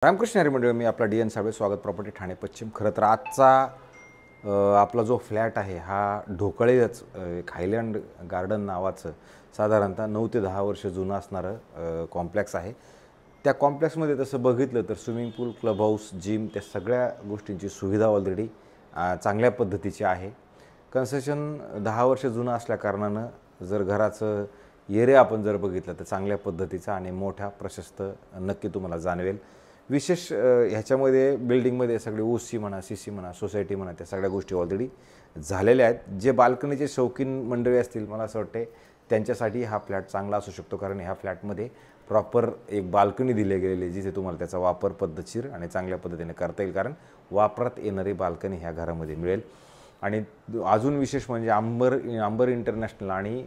रामकृष्ण हरी मंडळ, मी आपला D N Sable, स्वागत प्रॉपर्टी ठाणे पश्चिम. खरं तर आजचा आपला जो फ्लॅट आहे हा ढोकळेच एक हायलँड गार्डन नावाचं साधारणतः 9 ते 10 वर्ष जुनं असणारं कॉम्प्लेक्स आहे. त्या कॉम्प्लेक्समध्ये तसं बघितलं तर स्विमिंग पूल, क्लब हाऊस, जिम त्या सगळ्या गोष्टींची सुविधा ऑलरेडी चांगल्या पद्धतीची आहे. कन्स्ट्रक्शन 10 वर्ष जुनं असल्याकारणानं जर घराचं एरिया आपण जर बघितलं तर चांगल्या पद्धतीचा आणि मोठा प्रशस्त नक्की तुम्हाला जाणवेल. विशेष ह्याच्यामध्ये बिल्डिंगमध्ये सगळे ओसी म्हणा, सी सी म्हणा, सोसायटी म्हणा, त्या सगळ्या गोष्टी ऑलरेडी झालेल्या आहेत. जे बाल्कनीचे शौकीन मंडळी असतील, मला असं वाटते त्यांच्यासाठी हा फ्लॅट चांगला असू शकतो, कारण ह्या फ्लॅटमध्ये प्रॉपर एक बाल्कनी दिली गेलेली आहे, जिथे तुम्हाला त्याचा वापर पद्धतशीर आणि चांगल्या पद्धतीने करता येईल, कारण वापरात येणारी बाल्कनी ह्या घरामध्ये मिळेल. आणि अजून विशेष म्हणजे अंबर इंटरनॅशनल आणि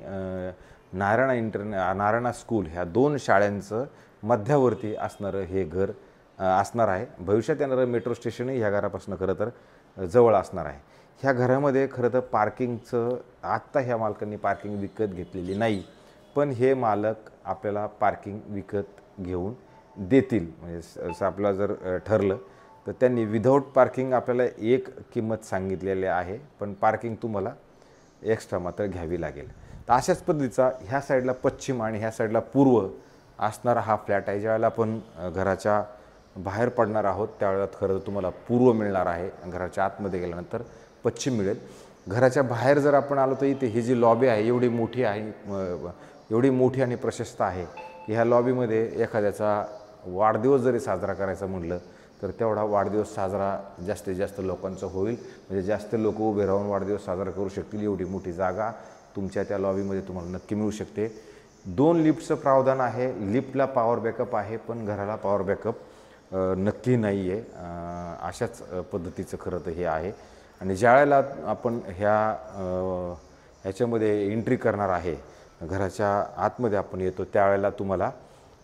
नारायणा स्कूल ह्या 2 शाळांचं मध्यावरती असणारं हे घर असणार आहे. भविष्यात येणारं मेट्रो स्टेशनही ह्या घरापासून खरं तर जवळ असणार आहे. ह्या घरामध्ये खरं तर पार्किंगचं आत्ता ह्या मालकांनी पार्किंग विकत घेतलेली नाही, पण हे मालक आपल्याला पार्किंग विकत घेऊन देतील. म्हणजे असं आपलं जर ठरलं तर त्यांनी विदाऊट पार्किंग आपल्याला एक किंमत सांगितलेली आहे, पण पार्किंग तुम्हाला एक्स्ट्रा मात्र घ्यावी लागेल. तर अशाच पद्धतीचा ह्या साईडला पश्चिम आणि ह्या साईडला पूर्व असणारा हा फ्लॅट आहे. ज्यावेळेला आपण घराच्या बाहेर पडणार आहोत त्यावेळेला खरं तुम्हाला पूर्व मिळणार आहे, घराच्या आतमध्ये गेल्यानंतर पश्चिम मिळेल. घराच्या बाहेर जर आपण आलो तर इथे ही जी लॉबी आहे एवढी मोठी आणि प्रशस्त आहे की ह्या लॉबीमध्ये एखाद्याचा वाढदिवस जरी साजरा करायचा म्हटलं तर तेवढा वाढदिवस साजरा जास्तीत जास्त लोकांचा होईल. म्हणजे जास्त लोक उभे राहून वाढदिवस साजरा करू शकतील एवढी मोठी जागा तुमच्या त्या लॉबीमध्ये तुम्हाला नक्की मिळू शकते. 2 लिफ्टचं प्रावधान आहे. लिफ्टला पॉवर बॅकअप आहे, पण घराला पॉवर बॅकअप नक्की नाही आहे. अशाच पद्धतीचं खरं तर हे आहे. आणि ज्यावेळेला आपण ह्याच्यामध्ये एंट्री करणार आहे, घराच्या आतमध्ये आपण येतो त्यावेळेला तुम्हाला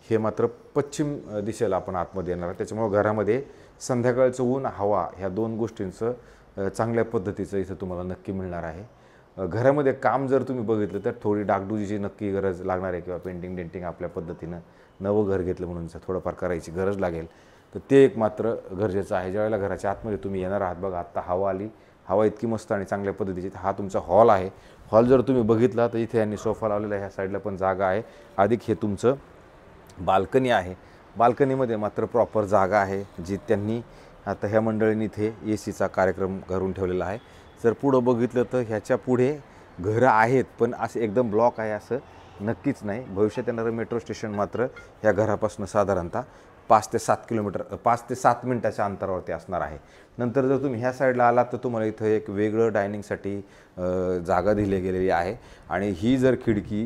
हे मात्र पश्चिम दिशेला आपण आतमध्ये येणार आहे. त्याच्यामुळं घरामध्ये संध्याकाळचं ऊन, हवा ह्या 2 गोष्टींचं चांगल्या पद्धतीचं इथं तुम्हाला नक्की मिळणार आहे. घरामध्ये काम जर तुम्ही बघितलं तर थोडी डागडुजीची नक्की गरज लागणार आहे, किंवा पेंटिंग डेंटिंग आपल्या पद्धतीनं नवं घर घेतलं म्हणून थोडंफार करायची गरज लागेल. तर ते एक मात्र गरजेचं आहे. ज्यावेळेला घराच्या आतमध्ये तुम्ही येणार आहात, बघा आत्ता हवा आली, हवा इतकी मस्त आणि चांगल्या पद्धतीची. हा तुमचा हॉल आहे. हॉल जर तुम्ही बघितला तर इथे यांनी सोफा लावलेला आहे, ह्या साईडला पण जागा आहे. अधिक हे तुमचं बाल्कनी आहे. बाल्कनीमध्ये मात्र प्रॉपर जागा आहे, जी त्यांनी आता ह्या मंडळींनी इथे एसीचा कार्यक्रम करून ठेवलेला आहे. जर पुढं बघितलं तर ह्याच्या पुढे घरं आहेत, पण असं एकदम ब्लॉक आहे असं नक्कीच नाही. भविष्यात येणारं मेट्रो स्टेशन मात्र ह्या घरापासून साधारणतः 5 ते 7 मिनटाच्या अंतरावरती असणार आहे. नंतर जर तुम्ही ह्या साईडला आलात तर तुम्हाला इथं एक वेगळं डायनिंगसाठी जागा दिली गेलेली आहे. आणि ही जर खिडकी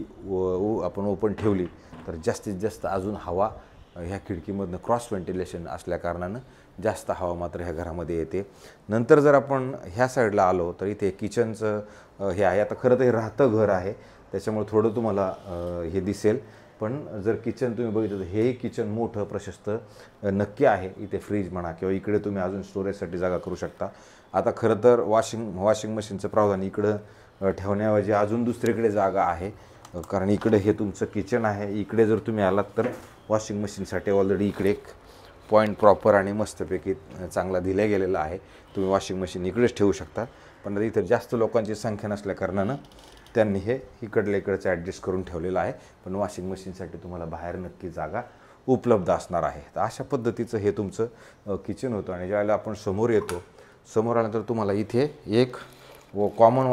आपण ओपन ठेवली तर जास्तीत जास्त अजून हवा ह्या खिडकीमधनं क्रॉस व्हेंटिलेशन असल्याकारणानं जास्त हवा मात्र ह्या घरामध्ये येते. नंतर जर आपण ह्या साईडला आलो तर इथे किचनचं हे आहे. आता खरं तर हे राहतं घर आहे, त्याच्यामुळे थोडं तुम्हाला हे दिसेल, पण जर किचन तुम्ही बघितलं तर हे किचन मोठं प्रशस्त नक्की आहे. इथे फ्रीज म्हणा किंवा इकडे तुम्ही अजून स्टोरेजसाठी जागा करू शकता. आता खरं तर वॉशिंग मशीनचं प्रावधान इकडं ठेवण्याऐवजी अजून दुसरीकडे जागा आहे, कारण इकडे हे तुमचं किचन आहे. इकडे जर तुम्ही आलात तर वॉशिंग मशीनसाठी ऑलरेडी इकडे एक पॉईंट प्रॉपर आणि मस्तपैकी चांगला दिला गेलेला आहे. तुम्ही वॉशिंग मशीन इकडेच ठेवू शकता, पण इथं जास्त लोकांची संख्या नसल्याकारणानं त्यांनी हे इकडल्या इकडचं ॲडजस्ट करून ठेवलेलं आहे. पण वॉशिंग मशीनसाठी तुम्हाला बाहेर नक्की जागा उपलब्ध असणार आहे. तर अशा पद्धतीचं हे तुमचं किचन होतं. आणि ज्यावेळेला आपण समोर येतो, समोर आल्यानंतर तुम्हाला इथे एक कॉमन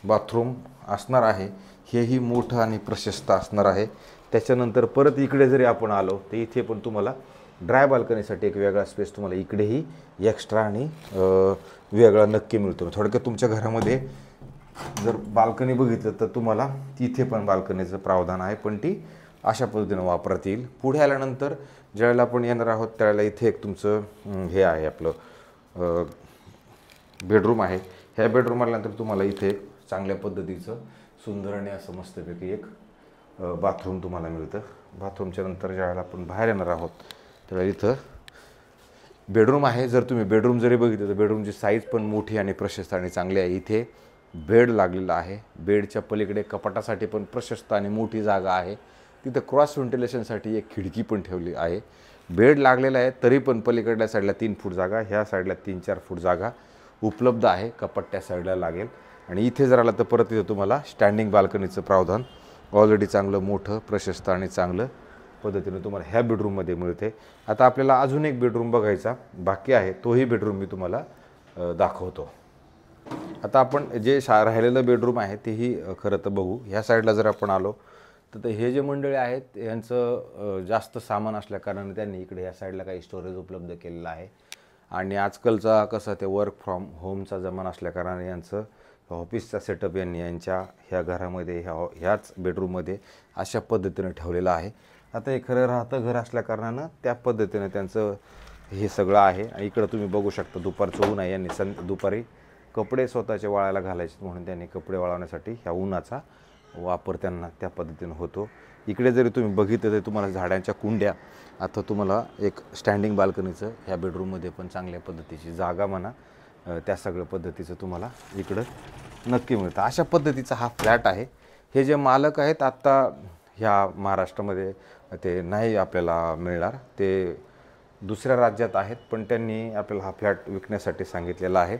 बाथरूम असणार आहे. हेही मोठं आणि प्रशस्त असणार आहे. त्याच्यानंतर परत इकडे जरी आपण आलो तर इथे पण तुम्हाला ड्राय बाल्कनीसाठी एक वेगळा स्पेस तुम्हाला इकडेही एक्स्ट्रा आणि वेगळा नक्की मिळतो. थोडक्यात तुमच्या घरामध्ये जर बाल्कनी बघितलं तर तुम्हाला तिथे पण बाल्कनीचं प्रावधान आहे, पण ती अशा पद्धतीनं वापरता येईल. पुढे आल्यानंतर ज्यावेळेला आपण येणार आहोत त्यावेळेला इथे एक तुमचं हे आहे, आपलं बेडरूम आहे. ह्या बेडरूम आल्यानंतर तुम्हाला इथे चांगल्या पद्धतीचं सुंदर आणि असं मस्तपैकी एक बाथरूम तुम्हाला मिळतं. बाथरूमच्या नंतर ज्यावेळेला आपण बाहेर येणार आहोत त्यावेळेला इथं बेडरूम आहे. जर तुम्ही बेडरूम जरी बघितलं तर बेडरूमची साईज पण मोठी आणि प्रशस्त आणि चांगली आहे. इथे बेड लागलेला आहे. बेडच्या पलीकडे कपाटासाठी पण प्रशस्त आणि मोठी जागा आहे. तिथं क्रॉस व्हेंटिलेशनसाठी एक खिडकी पण ठेवली आहे. बेड लागलेला आहे, तरी पण पलीकडल्या साईडला 3 फूट जागा, ह्या साईडला 3-4 फूट जागा उपलब्ध आहे. कपाट त्या साईडला लागेल. आणि इथे जर आला तर परत इथं तुम्हाला स्टँडिंग बाल्कनीचं प्रावधान ऑलरेडी चांगलं मोठं प्रशस्त आणि चांगलं पद्धतीने तुम्हाला ह्या बेडरूममध्ये मिळते. आता आपल्याला अजून एक बेडरूम बघायचा बाकी आहे, तोही बेडरूम मी तुम्हाला दाखवतो. आता आपण जे राहिलेलं बेडरूम आहे तेही खरं तर बघू. ह्या साईडला जर आपण आलो तर हे जे मंडळी आहेत यांचं जास्त सामान असल्याकारणाने त्यांनी इकडे ह्या साईडला काही स्टोरेज उपलब्ध केलेलं आहे. आणि आजकालचा कसं ते वर्क फ्रॉम होमचा जमाना असल्याकारणाने यांचं ऑफिसचा सेटअप यांनी यांच्या ह्या घरामध्ये ह्याच बेडरूममध्ये अशा पद्धतीने ठेवलेलं आहे. आता हे खरं राहतं घर असल्याकारणानं त्या पद्धतीने त्यांचं हे सगळं आहे. इकडं तुम्ही बघू शकता दुपारचं ऊन आहे, यांनी दुपारी कपडे स्वतःचे वाळायला घालायचे म्हणून त्यांनी कपडे वाळवण्यासाठी ह्या उन्हाचा वापर त्यांना त्या पद्धतीनं होतो. इकडे जरी तुम्ही बघितलं तर तुम्हाला झाडांच्या कुंड्या, आता तुम्हाला एक स्टँडिंग बाल्कनीचं ह्या बेडरूममध्ये पण चांगल्या पद्धतीची जागा म्हणा, त्या सगळ्या पद्धतीचं तुम्हाला इकडं नक्की मिळतं. अशा पद्धतीचा हा फ्लॅट आहे. हे जे मालक आहेत आत्ता ह्या महाराष्ट्रामध्ये ते नाही आपल्याला मिळणार, ते दुसऱ्या राज्यात आहेत, पण त्यांनी आपल्याला हा फ्लॅट विकण्यासाठी सांगितलेला आहे.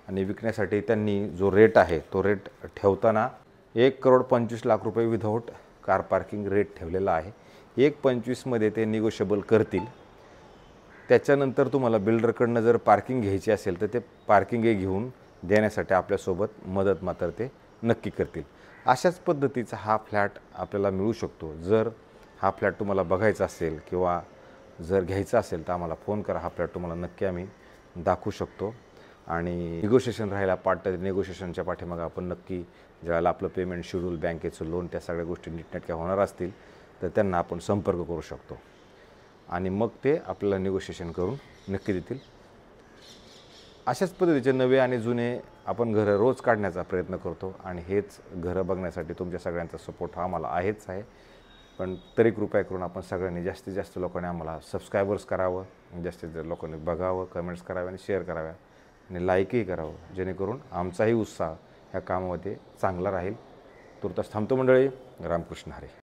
आणि विकण्यासाठी त्यांनी जो रेट आहे तो रेट ठेवताना 1,25,00,000 रुपये विदाऊट कार पार्किंग रेट ठेवलेला आहे. 1,25,000 ते निगोशिएबल करतील. त्याच्यानंतर तुम्हाला बिल्डरकडनं जर पार्किंग घ्यायची असेल तर ते पार्किंगही घेऊन देण्यासाठी आपल्यासोबत मदत मात्र ते नक्की करतील. अशाच पद्धतीचा हा फ्लॅट आपल्याला मिळू शकतो. जर हा फ्लॅट तुम्हाला बघायचा असेल किंवा जर घ्यायचा असेल तर आम्हाला फोन करा. हा फ्लॅट तुम्हाला नक्की आम्ही दाखवू शकतो. आणि निगोशिएशन राहिला पार्ट, निगोशिएशनच्या पाठीमागं आपण नक्की ज्यावेळेला आपलं पेमेंट शेड्यूल, बँकेचं लोन, त्या सगळ्या गोष्टी नीटनेटक्या होणार असतील तर त्यांना आपण संपर्क करू शकतो आणि मग ते आपल्याला निगोशिएशन करून नक्की देतील. अशाच पद्धतीचे नवे आणि जुने आपण घरं रोज काढण्याचा प्रयत्न करतो आणि हेच घरं बघण्यासाठी तुमच्या सगळ्यांचा सपोर्ट हा आम्हाला आहेच आहे. पण तरी कृपया करून आपण सगळ्यांनी जास्तीत जास्त लोकांनी आम्हाला सबस्क्रायबर्स करावं, जास्तीत जास्त लोकांनी बघावं, कमेंट्स कराव्या आणि शेअर कराव्या आणि लाईकही करावं, जेणेकरून आमचाही उत्साह ह्या कामामध्ये चांगला राहील. तुर्तास थांबतो मंडळी. रामकृष्ण हरी.